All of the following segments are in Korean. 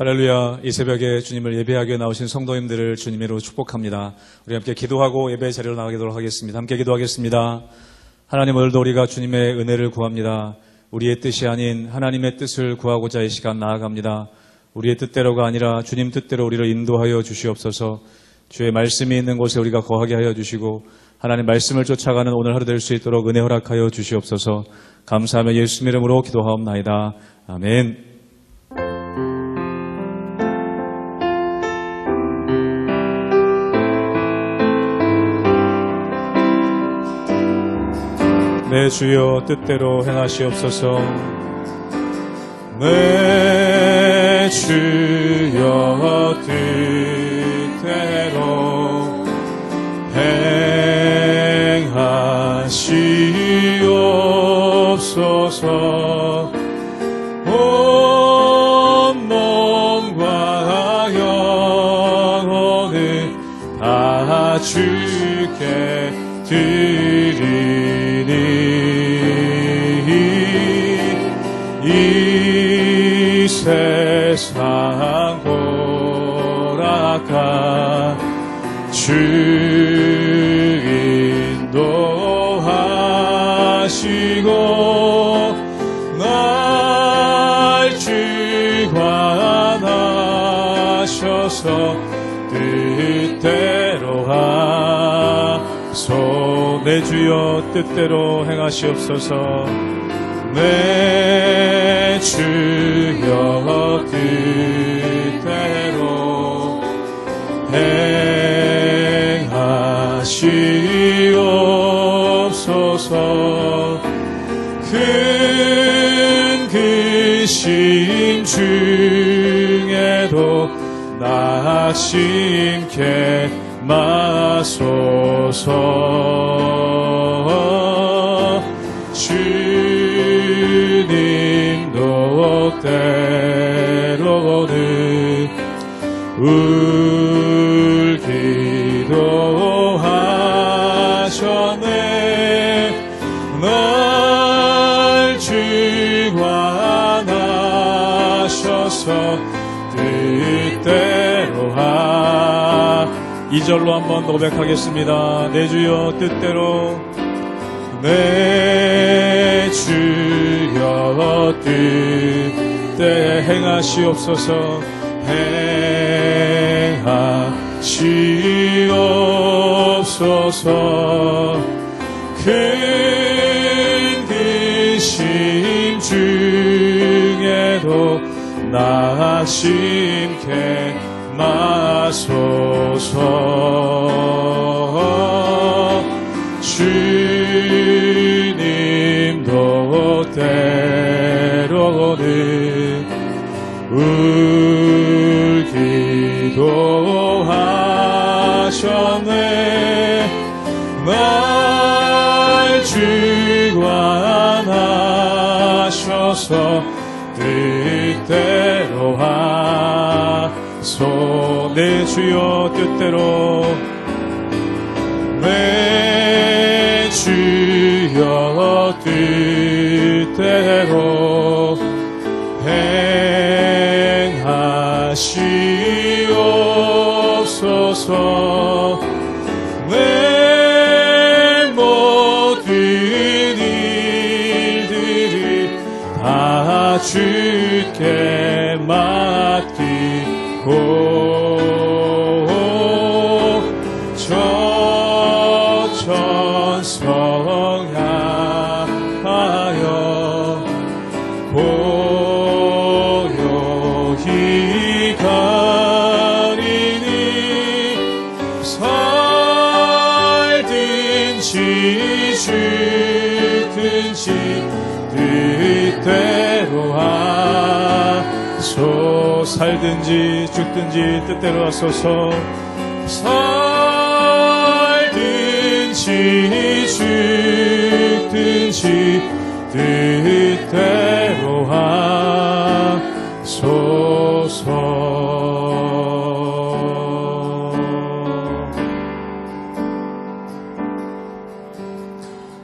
할렐루야. 이 새벽에 주님을 예배하게 나오신 성도님들을 주님으로 축복합니다. 우리 함께 기도하고 예배 자리로 나가도록 하겠습니다. 함께 기도하겠습니다. 하나님, 오늘도 우리가 주님의 은혜를 구합니다. 우리의 뜻이 아닌 하나님의 뜻을 구하고자 이 시간 나아갑니다. 우리의 뜻대로가 아니라 주님 뜻대로 우리를 인도하여 주시옵소서. 주의 말씀이 있는 곳에 우리가 거하게 하여 주시고 하나님 말씀을 쫓아가는 오늘 하루 될 수 있도록 은혜 허락하여 주시옵소서. 감사하며 예수 이름으로 기도하옵나이다. 아멘. 내 주여 뜻대로 행하시옵소서. 내 주여 뜻대로 행하시옵소서. 온 몸과 영혼을 다 주께 드리니 이 세상 돌아가 주 인도하시고 날 주관하셔서 뜻대로 하소. 내 주여 뜻대로 행하시옵소서. 내 주여 뜻대로 행하시옵소서. 큰 근심 중에도 낙심케 마소서. 주님도 때로는 울기도 하셨네. 날 주관하셔서 뜻대로 하. 2절로 한번 고백하겠습니다. 내 주여 뜻대로. 내 주여 뜻대로 행하시옵소서. 행하시옵소서. 큰 근심 중에도 낙심케 마소서. 주님도 때로는 울기도 하셨네. 날 주관하셔서 뜻대로 하소. 내 주여 뜻대로. 내 주여 뜻대로 행하시옵소서. 내 모든 일들이 다 주께 맡기고 성향하여 고요히 가리니 살든지 죽든지 뜻대로 하소. 살든지 죽든지 뜻대로 하소서. 살든지 죽든지 뜻대로 하소서.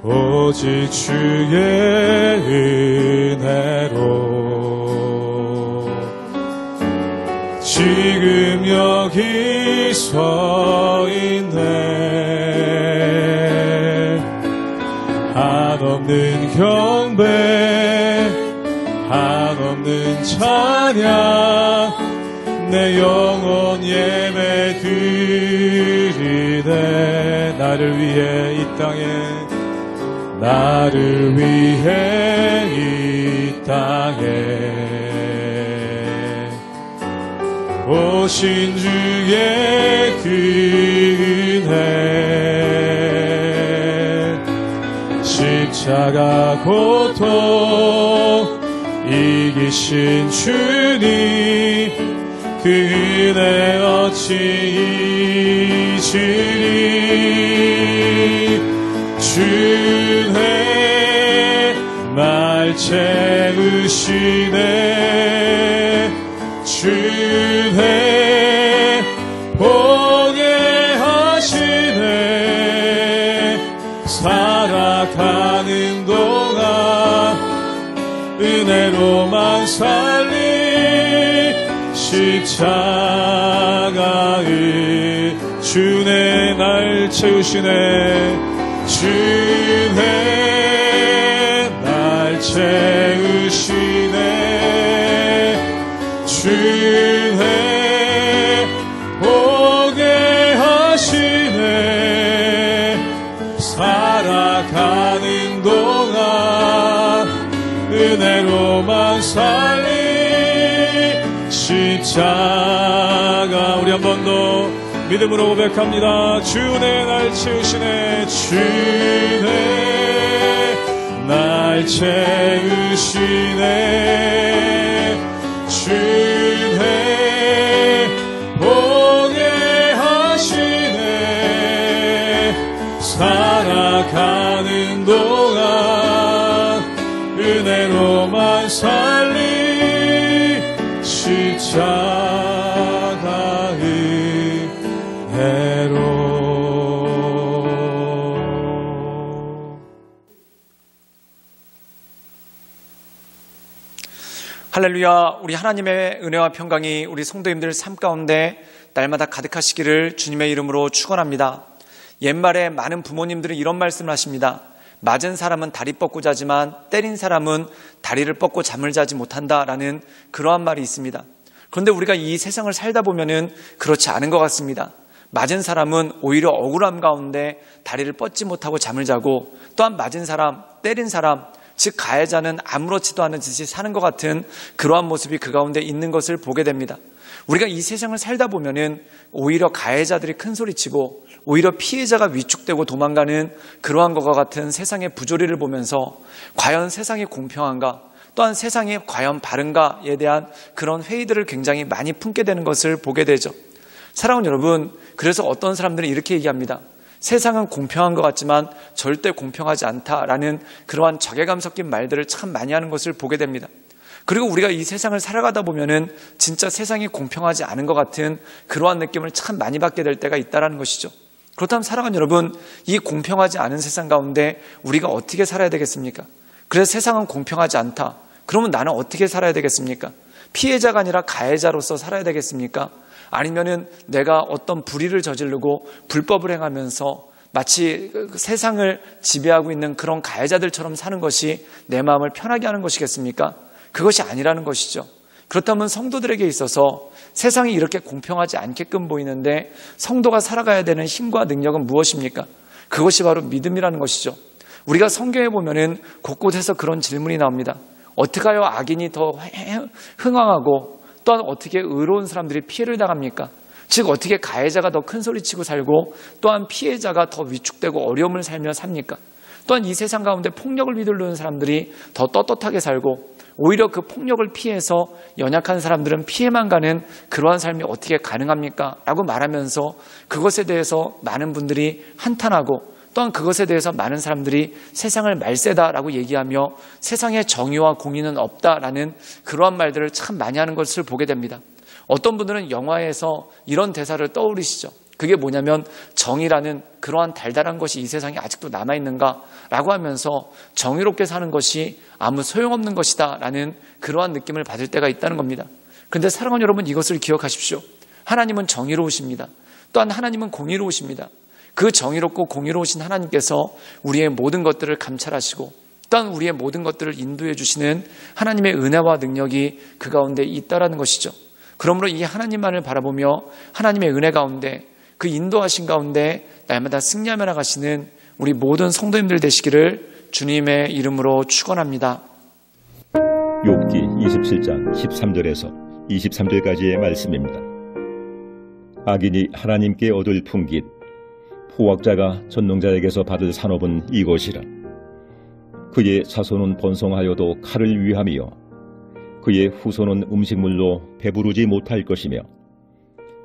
오직 주의 은혜로 여기 서 있네. 한없는 경배, 한없는 찬양, 내 영혼 예배 드리네. 나를 위해 이 땅에, 나를 위해 이 땅에 오신 주의 은혜, 십자가 고통 이기신 주님, 그 은혜 어찌 잊으리. 주의 날 채우시네. 주의 보게 하시네. 살아가는 동안 은혜로만 살리. 십자가의 주의 날 채우시네. 주의 날 채우시네. 주의 보게 하시네. 살아가는 동안 은혜로만 살리. 십자가 우리 한 번 더 믿음으로 고백합니다. 주의 날 채우시네. 주의 날 채우시네. 주의 보게 하시네. 살아가는 동안 은혜로만 살리. 십자가의 은혜로. 할렐루야. 우리 하나님의 은혜와 평강이 우리 성도님들 삶 가운데 날마다 가득하시기를 주님의 이름으로 축원합니다. 옛말에 많은 부모님들은 이런 말씀을 하십니다. 맞은 사람은 다리 뻗고 자지만 때린 사람은 다리를 뻗고 잠을 자지 못한다라는 그러한 말이 있습니다. 그런데 우리가 이 세상을 살다 보면은 그렇지 않은 것 같습니다. 맞은 사람은 오히려 억울함 가운데 다리를 뻗지 못하고 잠을 자고, 또한 맞은 사람, 때린 사람, 즉 가해자는 아무렇지도 않은 듯이 사는 것 같은 그러한 모습이 그 가운데 있는 것을 보게 됩니다. 우리가 이 세상을 살다 보면은 오히려 가해자들이 큰 소리치고 오히려 피해자가 위축되고 도망가는 그러한 것과 같은 세상의 부조리를 보면서 과연 세상이 공평한가, 또한 세상이 과연 바른가에 대한 그런 회의들을 굉장히 많이 품게 되는 것을 보게 되죠. 사랑하는 여러분, 그래서 어떤 사람들은 이렇게 얘기합니다. 세상은 공평한 것 같지만 절대 공평하지 않다라는 그러한 자괴감 섞인 말들을 참 많이 하는 것을 보게 됩니다. 그리고 우리가 이 세상을 살아가다 보면은 진짜 세상이 공평하지 않은 것 같은 그러한 느낌을 참 많이 받게 될 때가 있다는 것이죠. 그렇다면 사랑하는 여러분, 이 공평하지 않은 세상 가운데 우리가 어떻게 살아야 되겠습니까? 그래서 세상은 공평하지 않다. 그러면 나는 어떻게 살아야 되겠습니까? 피해자가 아니라 가해자로서 살아야 되겠습니까? 아니면은 내가 어떤 불의를 저지르고 불법을 행하면서 마치 세상을 지배하고 있는 그런 가해자들처럼 사는 것이 내 마음을 편하게 하는 것이겠습니까? 그것이 아니라는 것이죠. 그렇다면 성도들에게 있어서 세상이 이렇게 공평하지 않게끔 보이는데 성도가 살아가야 되는 힘과 능력은 무엇입니까? 그것이 바로 믿음이라는 것이죠. 우리가 성경에 보면은 곳곳에서 그런 질문이 나옵니다. 어떻게 하여 악인이 더 흥왕하고 또한 어떻게 의로운 사람들이 피해를 당합니까? 즉 어떻게 가해자가 더 큰 소리치고 살고 또한 피해자가 더 위축되고 어려움을 살며 삽니까? 또한 이 세상 가운데 폭력을 휘두르는 사람들이 더 떳떳하게 살고 오히려 그 폭력을 피해서 연약한 사람들은 피해만 가는 그러한 삶이 어떻게 가능합니까? 라고 말하면서 그것에 대해서 많은 분들이 한탄하고 또한 그것에 대해서 많은 사람들이 세상을 말세다라고 얘기하며 세상에 정의와 공의는 없다라는 그러한 말들을 참 많이 하는 것을 보게 됩니다. 어떤 분들은 영화에서 이런 대사를 떠올리시죠. 그게 뭐냐면 정의라는 그러한 달달한 것이 이 세상에 아직도 남아있는가라고 하면서 정의롭게 사는 것이 아무 소용없는 것이다 라는 그러한 느낌을 받을 때가 있다는 겁니다. 그런데 사랑하는 여러분, 이것을 기억하십시오. 하나님은 정의로우십니다. 또한 하나님은 공의로우십니다. 그 정의롭고 공의로우신 하나님께서 우리의 모든 것들을 감찰하시고 또한 우리의 모든 것들을 인도해 주시는 하나님의 은혜와 능력이 그 가운데 있다라는 것이죠. 그러므로 이 하나님만을 바라보며 하나님의 은혜 가운데 그 인도하신 가운데 날마다 승리하며 나가시는 우리 모든 성도님들 되시기를 주님의 이름으로 축원합니다. 욥기 27장 13절에서 23절까지의 말씀입니다. 악인이 하나님께 얻을 풍깃, 포악자가 전능자에게서 받을 산업은 이것이라. 그의 자손은 번성하여도 칼을 위하며 그의 후손은 음식물로 배부르지 못할 것이며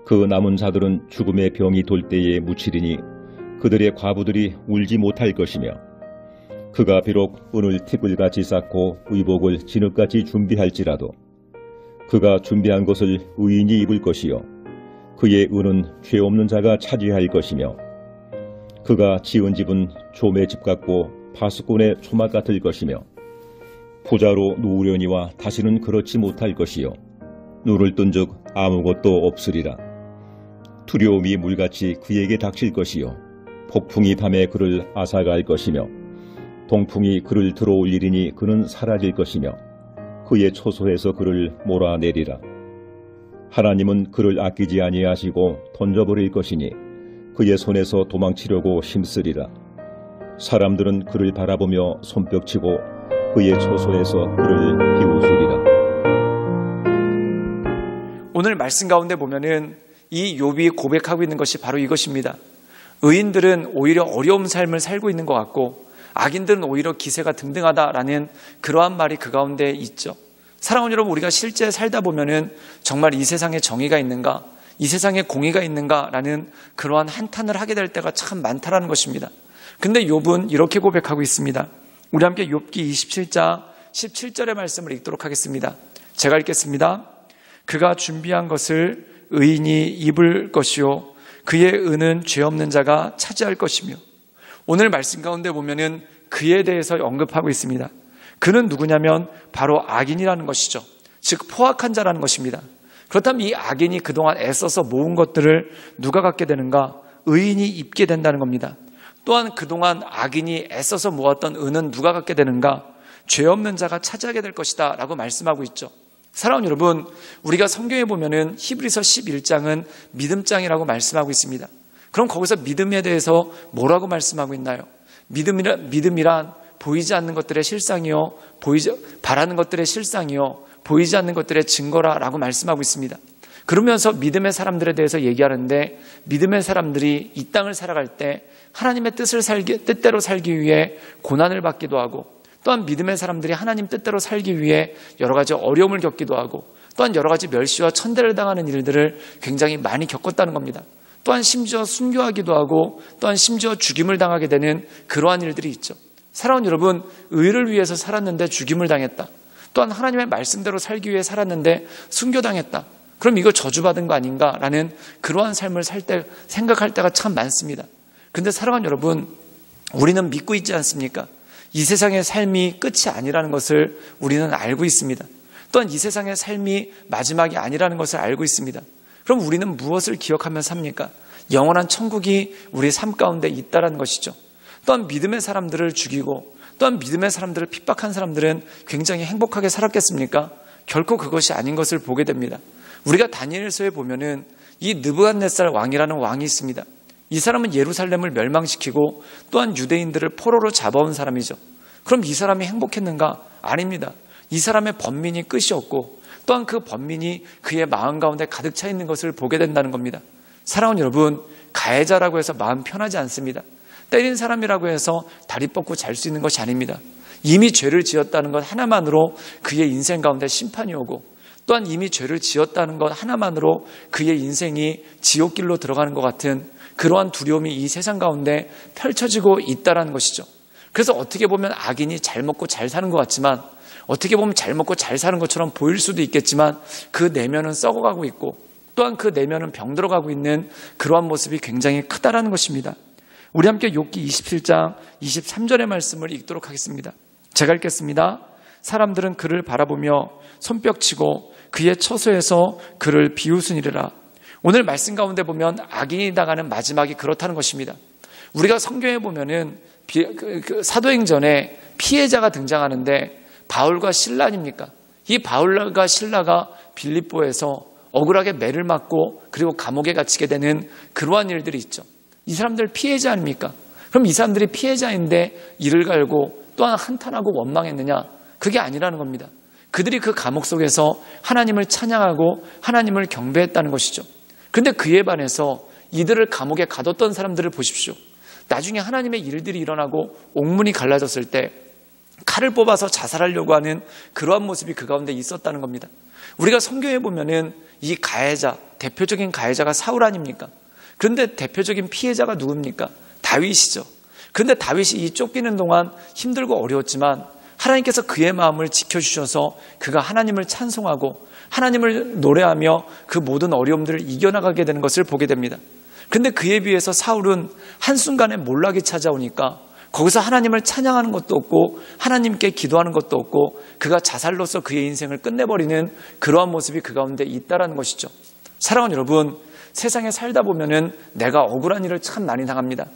그 남은 자들은 죽음의 병이 돌 때에 묻히리니 그들의 과부들이 울지 못할 것이며 그가 비록 은을 티끌같이 쌓고 의복을 진흙같이 준비할지라도 그가 준비한 것을 의인이 입을 것이요 그의 은은 죄 없는 자가 차지할 것이며 그가 지은 집은 좀의 집 같고 파수꾼의 초막 같을 것이며 부자로 누우려니와 다시는 그렇지 못할 것이요 눈을 뜬즉 아무것도 없으리라. 두려움이 물같이 그에게 닥칠 것이요 폭풍이 밤에 그를 앗아갈 것이며 동풍이 그를 들어올리리니 그는 사라질 것이며 그의 초소에서 그를 몰아내리라. 하나님은 그를 아끼지 아니하시고 던져버릴 것이니 그의 손에서 도망치려고 힘쓰리라. 사람들은 그를 바라보며 손뼉치고 그의 초소에서 그를 비웃으리라. 오늘 말씀 가운데 보면은 이 욥이 고백하고 있는 것이 바로 이것입니다. 의인들은 오히려 어려운 삶을 살고 있는 것 같고 악인들은 오히려 기세가 등등하다라는 그러한 말이 그 가운데 있죠. 사랑하는 여러분, 우리가 실제 살다 보면은 정말 이 세상에 정의가 있는가, 이 세상에 공의가 있는가라는 그러한 한탄을 하게 될 때가 참 많다라는 것입니다. 근데 욥은 이렇게 고백하고 있습니다. 우리 함께 욥기 27장 17절의 말씀을 읽도록 하겠습니다. 제가 읽겠습니다. 그가 준비한 것을 의인이 입을 것이요 그의 은은 죄 없는 자가 차지할 것이며. 오늘 말씀 가운데 보면은 그에 대해서 언급하고 있습니다. 그는 누구냐면 바로 악인이라는 것이죠. 즉 포악한 자라는 것입니다. 그렇다면 이 악인이 그동안 애써서 모은 것들을 누가 갖게 되는가? 의인이 입게 된다는 겁니다. 또한 그동안 악인이 애써서 모았던 은은 누가 갖게 되는가? 죄 없는 자가 차지하게 될 것이다 라고 말씀하고 있죠. 사랑하는 여러분, 우리가 성경에 보면은 히브리서 11장은 믿음장이라고 말씀하고 있습니다. 그럼 거기서 믿음에 대해서 뭐라고 말씀하고 있나요? 믿음이란 보이지 않는 것들의 실상이요, 바라는 것들의 실상이요, 보이지 않는 것들의 증거라라고 말씀하고 있습니다. 그러면서 믿음의 사람들에 대해서 얘기하는데, 믿음의 사람들이 이 땅을 살아갈 때 하나님의 뜻대로 살기 위해 고난을 받기도 하고, 또한 믿음의 사람들이 하나님 뜻대로 살기 위해 여러 가지 어려움을 겪기도 하고, 또한 여러 가지 멸시와 천대를 당하는 일들을 굉장히 많이 겪었다는 겁니다. 또한 심지어 순교하기도 하고, 또한 심지어 죽임을 당하게 되는 그러한 일들이 있죠. 사랑하는 여러분, 의를 위해서 살았는데 죽임을 당했다. 또한 하나님의 말씀대로 살기 위해 살았는데 순교당했다. 그럼 이거 저주받은 거 아닌가라는 그러한 삶을 생각할 때가 참 많습니다. 근데 사랑하는 여러분, 우리는 믿고 있지 않습니까? 이 세상의 삶이 끝이 아니라는 것을 우리는 알고 있습니다. 또한 이 세상의 삶이 마지막이 아니라는 것을 알고 있습니다. 그럼 우리는 무엇을 기억하며 삽니까? 영원한 천국이 우리 삶 가운데 있다는 것이죠. 또한 믿음의 사람들을 죽이고 또한 믿음의 사람들을 핍박한 사람들은 굉장히 행복하게 살았겠습니까? 결코 그것이 아닌 것을 보게 됩니다. 우리가 다니엘서에 보면은 이 느부갓네살 왕이라는 왕이 있습니다. 이 사람은 예루살렘을 멸망시키고 또한 유대인들을 포로로 잡아온 사람이죠. 그럼 이 사람이 행복했는가? 아닙니다. 이 사람의 번민이 끝이 없고 또한 그 번민이 그의 마음 가운데 가득 차 있는 것을 보게 된다는 겁니다. 사랑하는 여러분, 가해자라고 해서 마음 편하지 않습니다. 때린 사람이라고 해서 다리 뻗고 잘 수 있는 것이 아닙니다. 이미 죄를 지었다는 것 하나만으로 그의 인생 가운데 심판이 오고 또한 이미 죄를 지었다는 것 하나만으로 그의 인생이 지옥길로 들어가는 것 같은 그러한 두려움이 이 세상 가운데 펼쳐지고 있다는 것이죠. 그래서 어떻게 보면 악인이 잘 먹고 잘 사는 것 같지만, 어떻게 보면 잘 먹고 잘 사는 것처럼 보일 수도 있겠지만 그 내면은 썩어가고 있고 또한 그 내면은 병들어가고 있는 그러한 모습이 굉장히 크다라는 것입니다. 우리 함께 욥기 27장 23절의 말씀을 읽도록 하겠습니다. 제가 읽겠습니다. 사람들은 그를 바라보며 손뼉치고 그의 처소에서 그를 비웃으니라. 오늘 말씀 가운데 보면 악인이 당하는 마지막이 그렇다는 것입니다. 우리가 성경에 보면은 사도행전에 피해자가 등장하는데 바울과 실라 아닙니까? 이 바울과 실라가 빌립보에서 억울하게 매를 맞고 그리고 감옥에 갇히게 되는 그러한 일들이 있죠. 이 사람들 피해자 아닙니까? 그럼 이 사람들이 피해자인데 이를 갈고 또한 한탄하고 원망했느냐? 그게 아니라는 겁니다. 그들이 그 감옥 속에서 하나님을 찬양하고 하나님을 경배했다는 것이죠. 그런데 그에 반해서 이들을 감옥에 가뒀던 사람들을 보십시오. 나중에 하나님의 일들이 일어나고 옥문이 갈라졌을 때 칼을 뽑아서 자살하려고 하는 그러한 모습이 그 가운데 있었다는 겁니다. 우리가 성경에 보면은 이 가해자, 대표적인 가해자가 사울 아닙니까? 그런데 대표적인 피해자가 누굽니까? 다윗이죠. 그런데 다윗이 이 쫓기는 동안 힘들고 어려웠지만 하나님께서 그의 마음을 지켜주셔서 그가 하나님을 찬송하고 하나님을 노래하며 그 모든 어려움들을 이겨나가게 되는 것을 보게 됩니다. 그런데 그에 비해서 사울은 한순간에 몰락이 찾아오니까 거기서 하나님을 찬양하는 것도 없고 하나님께 기도하는 것도 없고 그가 자살로서 그의 인생을 끝내버리는 그러한 모습이 그 가운데 있다라는 것이죠. 사랑하는 여러분, 세상에 살다 보면은 내가 억울한 일을 참 많이 당합니다.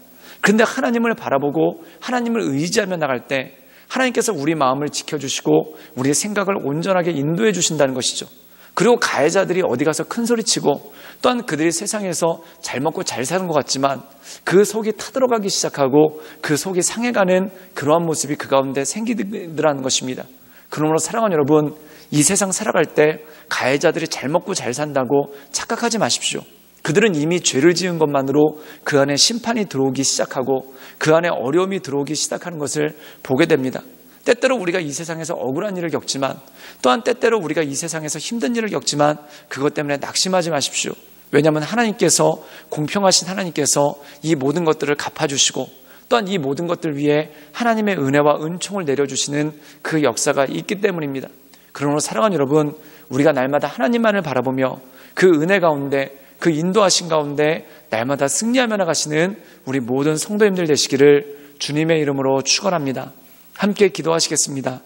그런데 하나님을 바라보고 하나님을 의지하며 나갈 때 하나님께서 우리 마음을 지켜주시고 우리의 생각을 온전하게 인도해 주신다는 것이죠. 그리고 가해자들이 어디 가서 큰 소리치고 또한 그들이 세상에서 잘 먹고 잘 사는 것 같지만 그 속이 타들어가기 시작하고 그 속이 상해가는 그러한 모습이 그 가운데 생기더라는 것입니다. 그러므로 사랑하는 여러분, 이 세상 살아갈 때 가해자들이 잘 먹고 잘 산다고 착각하지 마십시오. 그들은 이미 죄를 지은 것만으로 그 안에 심판이 들어오기 시작하고 그 안에 어려움이 들어오기 시작하는 것을 보게 됩니다. 때때로 우리가 이 세상에서 억울한 일을 겪지만 또한 때때로 우리가 이 세상에서 힘든 일을 겪지만 그것 때문에 낙심하지 마십시오. 왜냐하면 하나님께서, 공평하신 하나님께서 이 모든 것들을 갚아주시고 또한 이 모든 것들 위해 하나님의 은혜와 은총을 내려주시는 그 역사가 있기 때문입니다. 그러므로 사랑하는 여러분, 우리가 날마다 하나님만을 바라보며 그 은혜 가운데 그 인도하신 가운데 날마다 승리하며 나가시는 우리 모든 성도님들 되시기를 주님의 이름으로 축원합니다. 함께 기도하시겠습니다.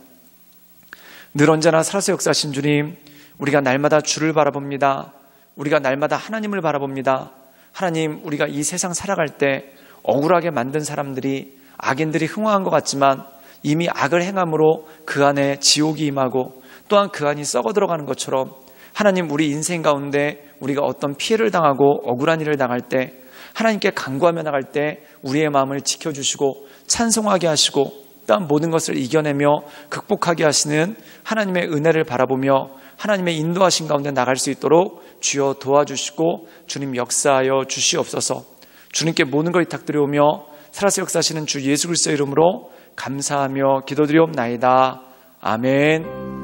늘 언제나 살아서 역사하신 주님, 우리가 날마다 주를 바라봅니다. 우리가 날마다 하나님을 바라봅니다. 하나님, 우리가 이 세상 살아갈 때 억울하게 만든 사람들이, 악인들이 흥황한 것 같지만 이미 악을 행함으로 그 안에 지옥이 임하고 또한 그 안이 썩어 들어가는 것처럼 하나님, 우리 인생 가운데 우리가 어떤 피해를 당하고 억울한 일을 당할 때 하나님께 간구하며 나갈 때 우리의 마음을 지켜주시고 찬송하게 하시고 또한 모든 것을 이겨내며 극복하게 하시는 하나님의 은혜를 바라보며 하나님의 인도하신 가운데 나갈 수 있도록 주여 도와주시고 주님 역사하여 주시옵소서. 주님께 모든 걸 부탁드려오며 살아서 역사하시는 주 예수 그리스도의 이름으로 감사하며 기도드리옵나이다. 아멘.